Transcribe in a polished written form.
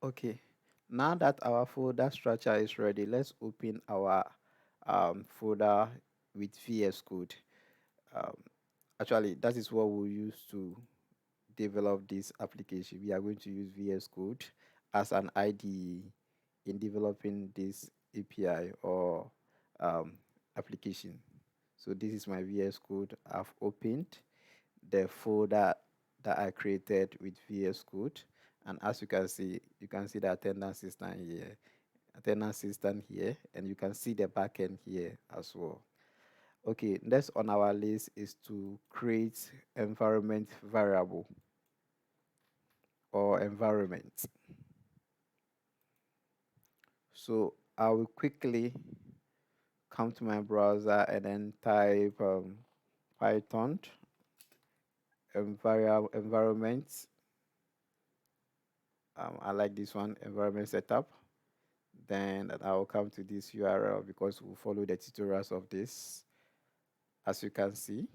Okay, now that our folder structure is ready, let's open our folder with VS Code. Um, Actually, that is what we'll use to develop this application. We are going to use VS Code as an IDE in developing this API or um, application. So this is my VS Code. I've opened the folder that I created with VS Code. And as you can see the attendance system here, and you can see the backend here as well. Okay, next on our list is to create environment variable or environment. So I will quickly come to my browser and then type Python environment. I like this one, environment setup. Then I will come to this URL because we'll follow the tutorials of this, as you can see.